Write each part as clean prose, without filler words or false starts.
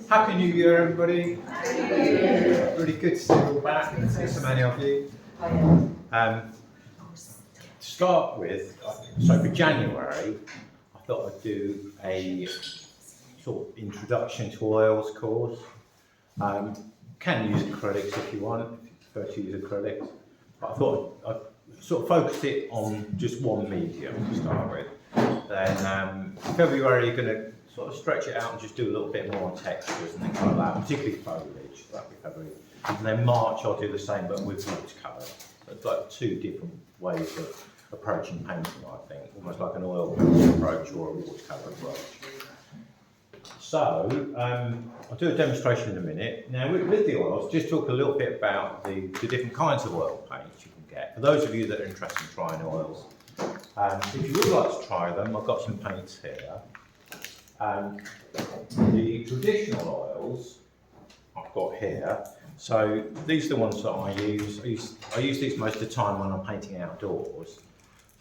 Happy New Year, everybody. Really good to see you all back. So many of you. To start with, so for January, I thought I'd do a sort of introduction to oils course. Can use acrylics if you want, if you prefer to use acrylics. But I thought I'd sort of focus it on just one medium to start with. Then February, you're going to sort of stretch it out and just do a little bit more on textures and things like that, particularly foliage. That'll be February. And then March, I'll do the same, but with watercolour. So it's like two different ways of approaching painting, I think, almost like an oil approach or a watercolour approach. So, I'll do a demonstration in a minute. Now, with the oils, just talk a little bit about the different kinds of oil paints you can get. For those of you that are interested in trying oils, if you would like to try them, I've got some paints here. The traditional oils I've got here. So these are the ones that I use. I use these most of the time when I'm painting outdoors.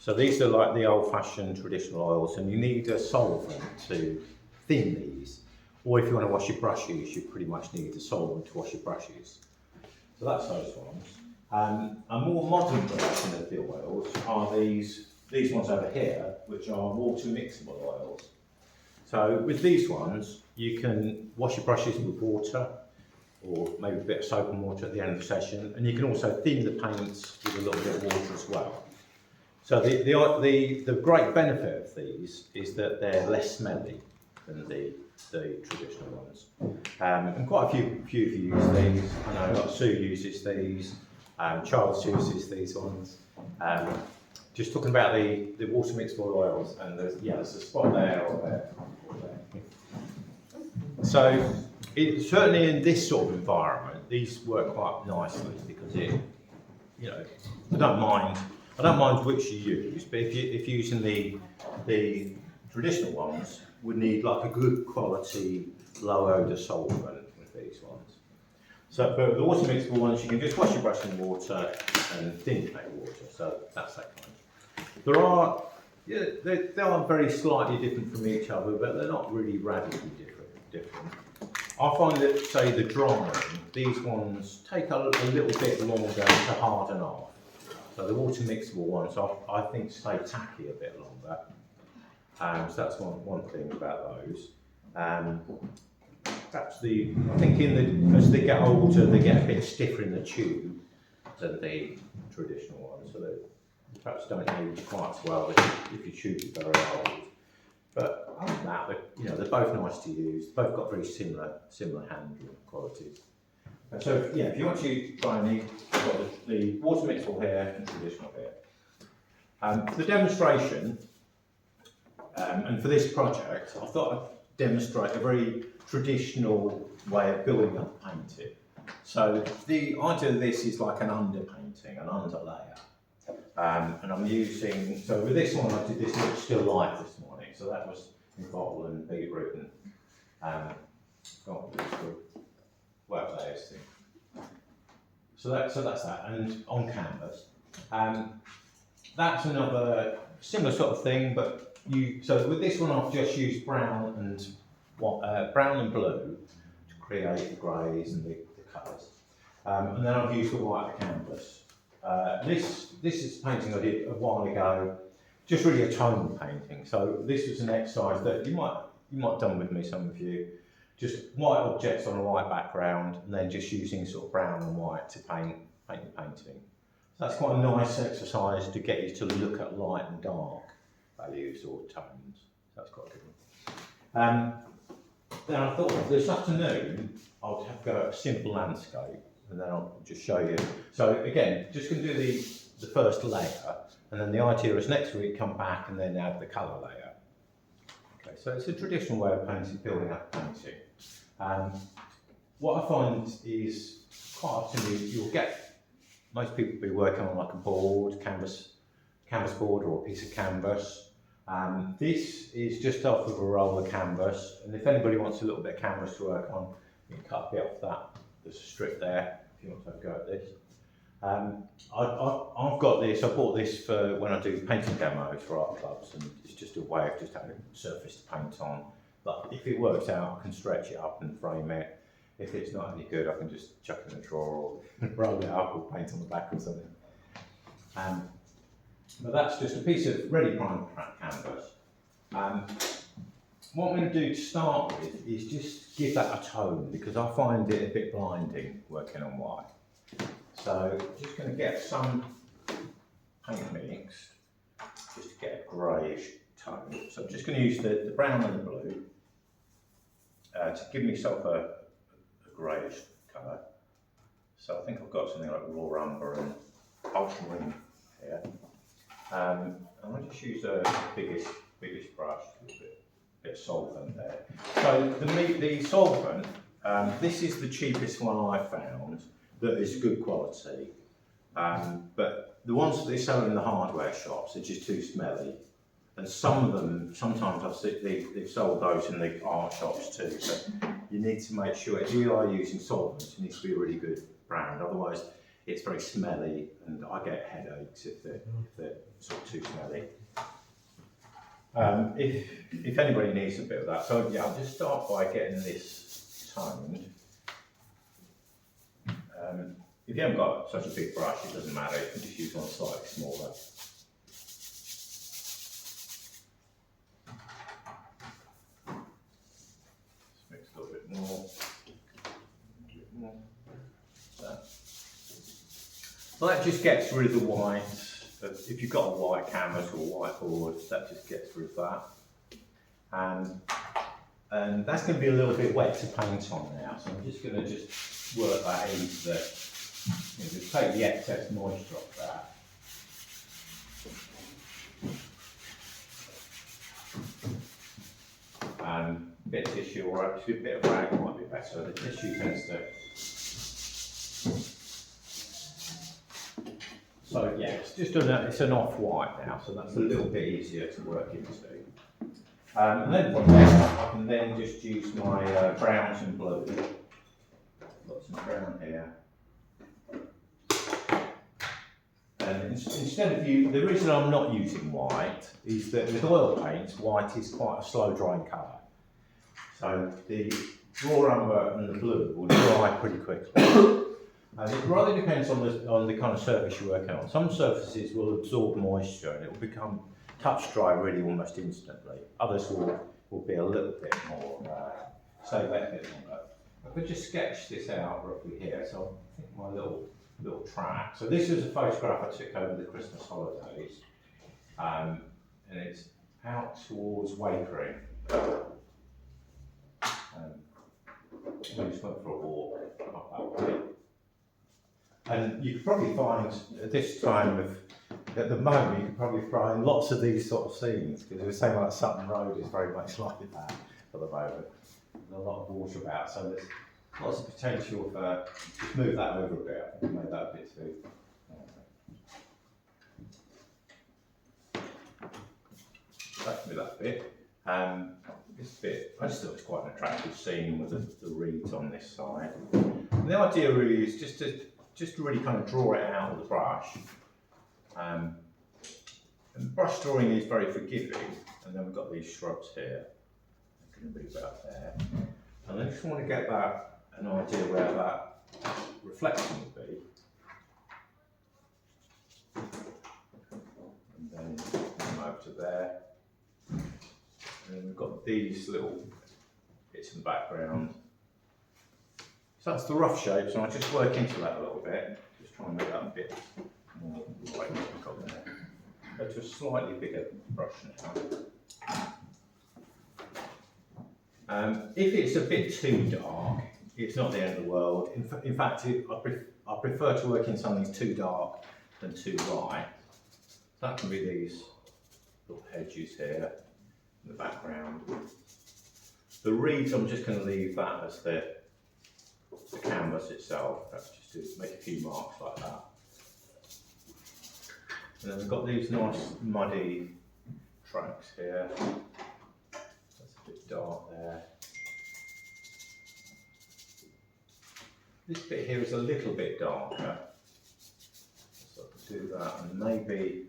So these are like the old-fashioned traditional oils, and you need a solvent to thin these. Or if you want to wash your brushes, you pretty much need a solvent to wash your brushes. So that's those ones. A more modern version of the oils are these ones over here, which are water mixable oils. So with these ones, you can wash your brushes with water, or maybe a bit of soap and water at the end of the session, and you can also thin the paints with a little bit of water as well. So the great benefit of these is that they're less smelly than the traditional ones. And quite a few of you use these. I know like Sue uses these, Charles uses these ones. Just talking about the water mixable oils, and there's a spot there or there. So certainly in this sort of environment, these work quite nicely because I don't mind which you use, but if you're using the traditional ones, would need like a good quality low odour solvent with these ones. So but the water mixable ones, you can just wash your brush in water and thin paint water. So that's that kind. There are, they are very slightly different from each other, but they're not really radically different. I find that, say, the drying, these ones take a little bit longer to harden off. So the water mixable ones, I think, stay tacky a bit longer. So that's one thing about those. Perhaps I think as they get older, they get a bit stiffer in the tube than the traditional ones. So they perhaps don't age quite as well if your tube is very old. But other than that, they're both nice to use. Both got very similar handling qualities. And so if you want to try any, you've got the water mixable here and traditional here. For the demonstration, and for this project, I thought I'd demonstrate a very traditional way of building up painting. So the idea of this is like an underpainting, an underlayer. And I'm using, so with this one I did this little still life this morning, so that was in bottle and beetroot and whatever that is. So that's that, and on canvas. That's another similar sort of thing, but so with this one I've just used brown and blue to create the greys and the colours. And then I've used the white canvas. This is a painting I did a while ago, just really a tonal painting. So this was an exercise that you might have done with me, some of you. Just white objects on a white background, and then just using sort of brown and white to paint the painting. So that's quite a nice exercise to get you to look at light and dark values or tones. So that's quite a good one. Then I thought this afternoon I'll have go at a simple landscape, and then I'll just show you. So again, just going to do the first layer, and then the idea is next week come back and then add the colour layer. Okay, so it's a traditional way of painting, building up painting. What I find is quite often you'll get, most people will be working on like a board, canvas board or a piece of canvas. This is just off of a roll of canvas, and if anybody wants a little bit of canvas to work on, you can cut a bit off that. There's a strip there if you want to have a go at this. I've got this, I bought this for when I do painting demos for art clubs, and it's just a way of just having a surface to paint on. But if it works out, I can stretch it up and frame it. If it's not any good, I can just chuck it in a drawer or roll it up or paint on the back or something. But that's just a piece of ready primed canvas. What I'm going to do to start with is just give that a tone, because I find it a bit blinding working on white. So I'm just going to get some paint mixed, just to get a greyish tone. So I'm just going to use the brown and the blue to give myself a greyish colour. So I think I've got something like raw umber and ultramarine here. And I'll just use the biggest brush, a bit of solvent there. So the solvent, this is the cheapest one I've found that is good quality. But the ones that they sell in the hardware shops are just too smelly. And some of them, sometimes I've seen they've sold those in the art shops too. So you need to make sure, if you are using solvents, it needs to be a really good brand. Otherwise, it's very smelly, and I get headaches if they're sort of too smelly. If anybody needs a bit of that, so yeah, I'll just start by getting this toned. If you haven't got such a big brush, it doesn't matter, you can just use one slightly smaller. Just mix a little bit more. Well, that just gets rid of the white. If you've got a white canvas or a white board, that just gets rid of that. And that's going to be a little bit wet to paint on now, so I'm just going to just work that into the, just take the excess moisture off that. And a bit of tissue, or actually a bit of rag might be better. The tissue tends to. So yeah, it's just it's an off-white now, so that's a little bit easier to work into. And then from there, I can then just use my browns and blues. Got some brown here. And instead of the reason I'm not using white is that with oil paints, white is quite a slow drying colour. So the raw umber and the blue will dry pretty quickly. And it rather depends on the kind of surface you're working on. Some surfaces will absorb moisture and it will become touch dry really almost instantly. Others will be a little bit more, stay wet a bit longer. If I just sketch this out roughly here, so I think my little track. So this is a photograph I took over the Christmas holidays, and it's out towards Wakering. We just went for a walk up that way. And you could probably find at this time at the moment, you could probably find lots of these sort of scenes, because it was saying like Sutton Road is very much like that at the moment. There's a lot of water about, so there's lots of potential for, just move that over a bit. I think I made that a bit too. That can be that bit. This bit, I just thought it was quite an attractive scene with the reeds on this side. And the idea really is just to really kind of draw it out with the brush. And brush drawing is very forgiving, and then we've got these shrubs here. I can move about there. And I just want to get an idea where that reflection will be. And then come over to there. And then we've got these little bits in the background. So that's the rough shape, so I just work into that a little bit. Just try and make that a bit more like what we've got there. Go to a slightly bigger brush now. If it's a bit too dark, it's not the end of the world. In fact, I prefer to work in something too dark than too light. That can be these little hedges here in the background. The reeds, I'm just going to leave that as the canvas itself. Perhaps just to make a few marks like that. And then we've got these nice muddy tracks here. That's a bit dark there. This bit here is a little bit darker. do that, and maybe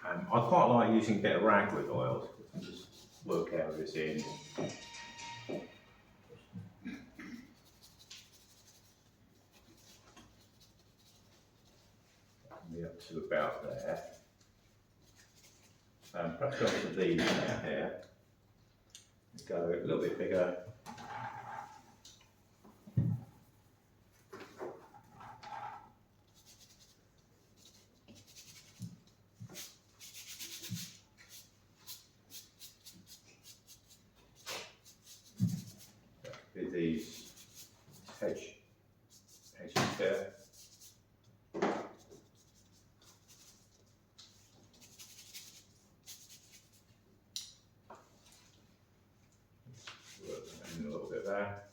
I quite like using a bit of rag with oils and just work areas in. Be up to about there. Perhaps go to these now here. Go a little bit bigger. With these edges there. A little bit there.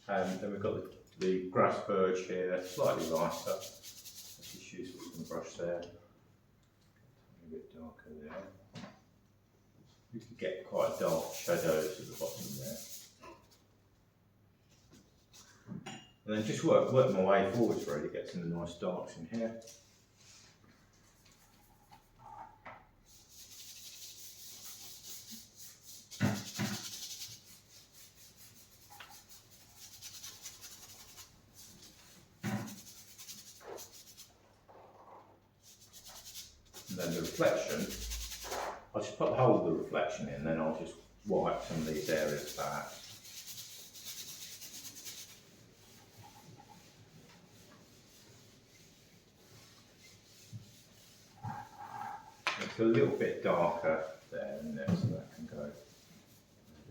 Then we've got the grass verge here, slightly lighter. Let's just use some brush there. A bit darker there. You can get quite dark shadows at the bottom there. And then just work my way forwards really, get some nice darks in here. And then the reflection, I'll just put the whole of the reflection in, then I'll just wipe some of these areas back. It's a little bit darker there, isn't it? So that can go a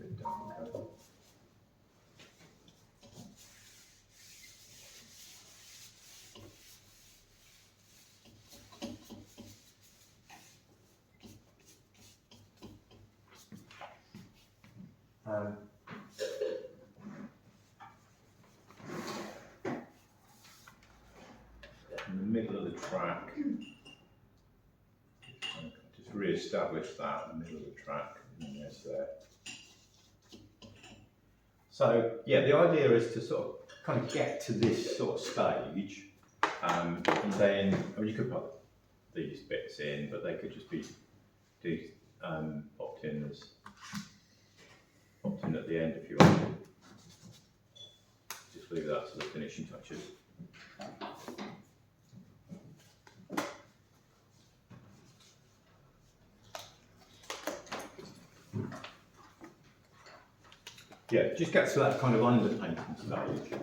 bit darker. In the middle of the track, just re-establish that in the middle of the track, and there's there. So yeah, the idea is to sort of kind of get to this sort of stage, and then you could put these bits in, but they could just be popped in at the end if you want. Just leave that to the finishing touches. Yeah, just get to that kind of underpainting stage.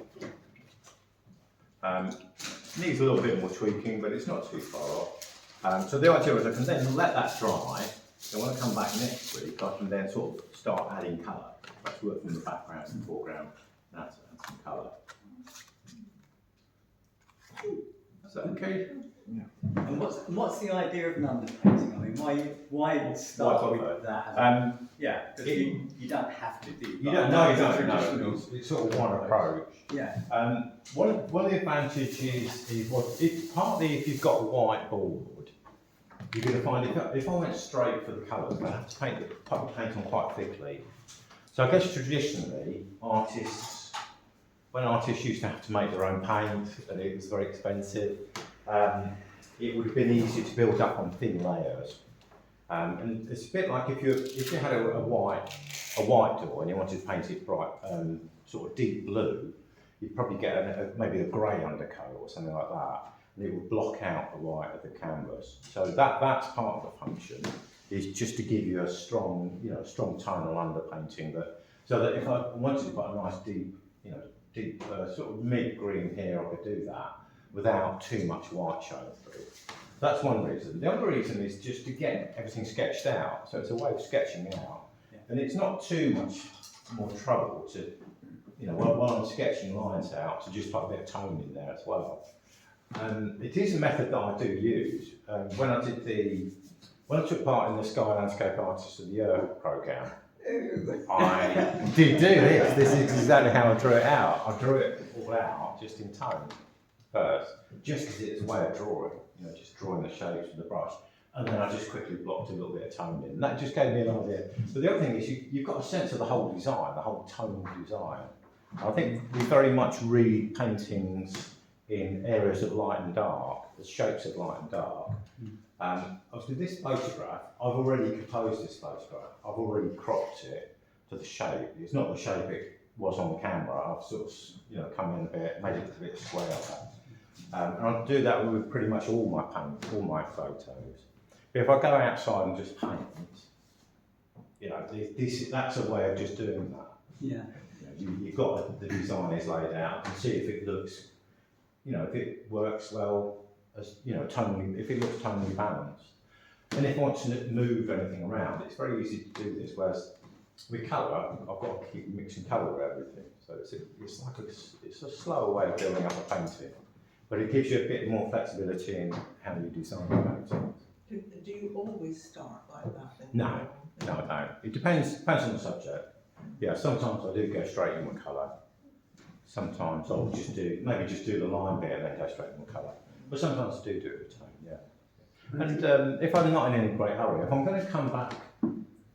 Needs a little bit more tweaking, but it's not too far off. So the idea is I can then let that dry. Then when I come back next week, I can then sort of start adding colour. Let's work from the background and foreground, and add some colour. Is that okay? Yeah. And what's the idea of an underpainting? I mean, why start with that? Yeah, because you don't have to do. You don't know. It's sort of one approach. Yeah. One of the advantages is it's partly if you've got a white board, you're going to find if I went straight for the colours, I have to put the paint on quite thickly. So I guess traditionally, when artists used to have to make their own paint and it was very expensive, it would have been easier to build up on thin layers. And it's a bit like if you had a white door and you wanted to paint it bright, sort of deep blue, you'd probably get maybe a grey undercoat or something like that, and it would block out the white of the canvas. So that's part of the function, is just to give you a strong tonal underpainting so that if I wanted to put a nice deep sort of mid-green here, I could do that without too much white showing through. That's one reason. The other reason is just to get everything sketched out. So it's a way of sketching out. Yeah. And it's not too much more trouble to, while I'm sketching lines out, to just put a bit of tone in there as well. It is a method that I do use. When I took part in the Sky Landscape Artists of the Year programme, I did do this. This is exactly how I drew it out. I drew it all out just in tone first, just because it's a way of drawing, just drawing the shapes with the brush. And then I just quickly blocked a little bit of tone in. And that just gave me an idea. But the other thing is you've got a sense of the whole design, the whole tonal design. I think we very much read paintings in areas of light and dark, the shapes of light and dark. Obviously this photograph, I've already composed this photograph. I've already cropped it to the shape. It's not the shape it was on the camera. I've sort of, you know, come in a bit, made it a bit square. And I do that with pretty much all my photos. But if I go outside and just paint, you know, that's a way of just doing that. Yeah. You've got the design is laid out and see if it looks, you know, if it works well, as you know, tonally, if it looks tonally balanced. And if I want to move anything around, it's very easy to do this. Whereas with colour, I've got to keep mixing colour with everything. So it's a slower way of building up a painting, but it gives you a bit more flexibility in how you design the painting. Do you always start like that? No, I don't. It depends on the subject. Yeah, sometimes I do go straight in with colour. Sometimes I'll just do the line bit and then go straight in with colour. But sometimes I do it with tone, yeah. And if I'm not in any great hurry, if I'm going to come back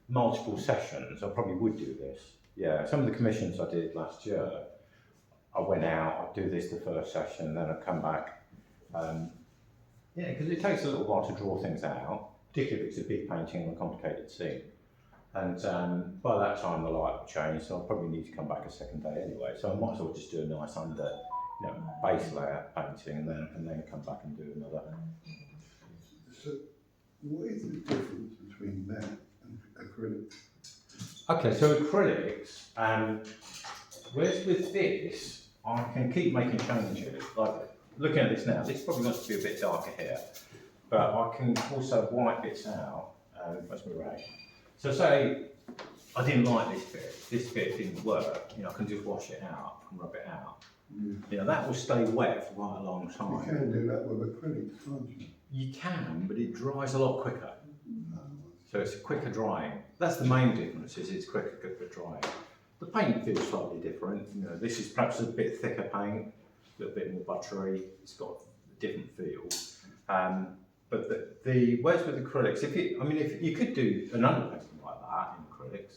multiple sessions, I probably would do this. Yeah, some of the commissions I did last year, I went out, I'd do this the first session, then I'd come back. Yeah, because it takes a little while to draw things out, particularly if it's a big painting on a complicated scene. And by that time the light will change, so I'll probably need to come back a second day anyway. So I might as well just do a nice base layer painting and then come back and do another. So what is the difference between that and acrylics? Okay, so acrylics, whereas with this, I can keep making changes. Like looking at this now, this probably wants to be a bit darker here, but I can also wipe bits out. Where's my rag? So say I didn't like this bit didn't work, you know, I can just wash it out and rub it out. You know, that will stay wet for quite a long time. You can do that with acrylics, can't you? You can, but it dries a lot quicker. So it's a quicker drying. That's the main difference, is it's quicker for drying. The paint feels slightly different. You know, this is perhaps a bit thicker paint, a little bit more buttery. It's got a different feel. But whereas with acrylics, if you could do an underpainting like that in acrylics,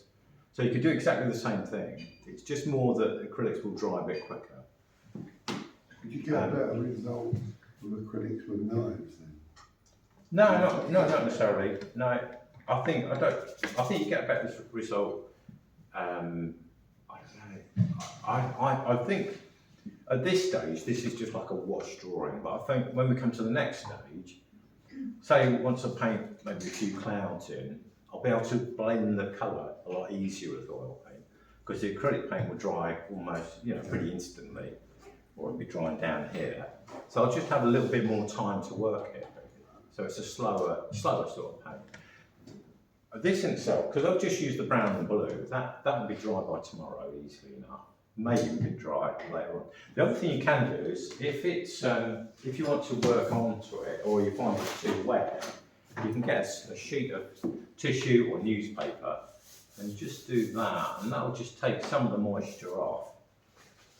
so you could do exactly the same thing. It's just more that acrylics will dry a bit quicker. Could you get a better result with acrylics with knives then? No, not necessarily. No, I think you get a better result. I don't know. I think at this stage this is just like a wash drawing, but I think when we come to the next stage, say once I paint maybe a few clouds in, I'll be able to blend the colour a lot easier with oil paint, because the acrylic paint will dry almost, you know, pretty instantly, or it'll be drying down here. So I'll just have a little bit more time to work it. So it's a slower sort of paint. This in itself, because I've just used the brown and blue, that will be dry by tomorrow easily enough. Maybe we could dry it later on. The other thing you can do is, if you want to work onto it, or you find it too wet, you can get a sheet of tissue or newspaper and just do that, and that will just take some of the moisture off.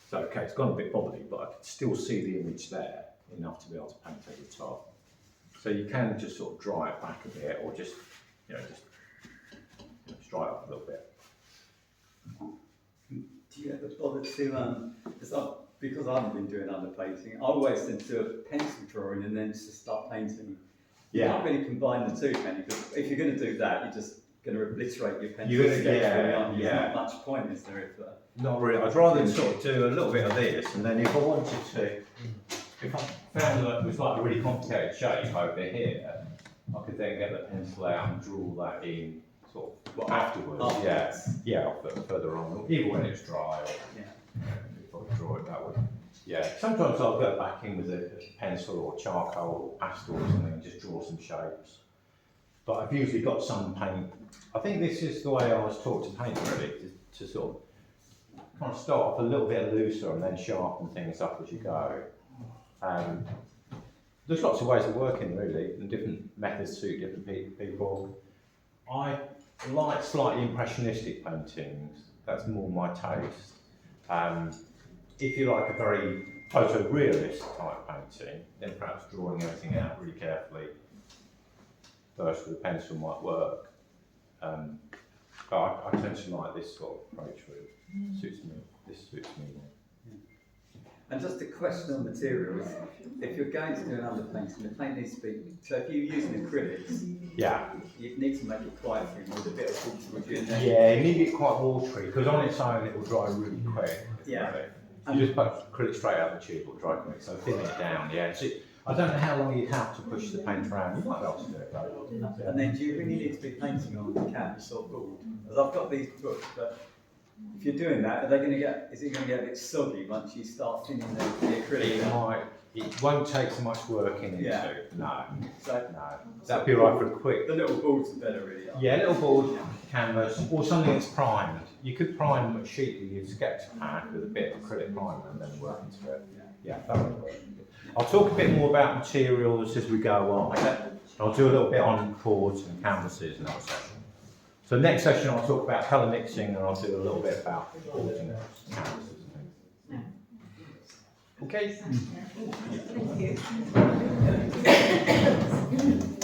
So okay, it's gone a bit bobbly, but I can still see the image there enough to be able to paint over the top. So you can just sort of dry it back a bit, or just dry it up a little bit. Do you ever bother to, because I haven't been doing underpainting, I always tend to do a pencil drawing and then just start painting. You can't really combine the two, can you? Because if you're going to do that, you're just going to obliterate your pencil sketch, aren't you? There's not much point, is there? Not really. I'd rather sort of do a little bit of this, and then if I wanted to, if I found that it was like a really complicated shape over here, I could then get the pencil out and draw that in sort of afterwards. Yeah, further on, even when it's dry. If I draw it that way. Yeah, sometimes I'll go back in with a pencil or charcoal or pastel or something and just draw some shapes. But I've usually got some paint. I think this is the way I was taught to paint, really, to sort of kind of start off a little bit looser and then sharpen things up as you go. There's lots of ways of working, really, and different methods suit different people. I like slightly impressionistic paintings. That's more my taste. If you like a very photorealist type painting, then perhaps drawing everything out really carefully first with a pencil might work. But I tend to like this sort of approach, really. Suits me. This suits me. And just a question on materials, if you're going to do an underpainting, the paint needs to be, so if you're using acrylics, Yeah. you need to make it quite thin with a bit of water, would you? Yeah, you need it quite watery because on its own it will dry really quick. Yeah. You just put acrylic straight out the tube, it'll dry quick. So thin it down. Yeah. So I don't know how long you'd have to push the paint around. You might be able to do it though. And then do you really need to be painting on canvas or board? Because I've got these books, but if you're doing that, is it going to get a bit soggy once you start thinning the acrylic? It won't take so much work in it. Yeah. No. So No. That'd be right for a quick. the little boards are better, really. Aren't Yeah, little board, canvas, or something that's primed. You could prime a sheet with your sketch pad with a bit of acrylic primer and then work into it. Yeah, that would work. I'll talk a bit more about materials as we go on. I'll do a little bit on boards and canvases in that session. So next session I'll talk about colour mixing and I'll do a little bit about boards and canvases and things. Okay. Thank you.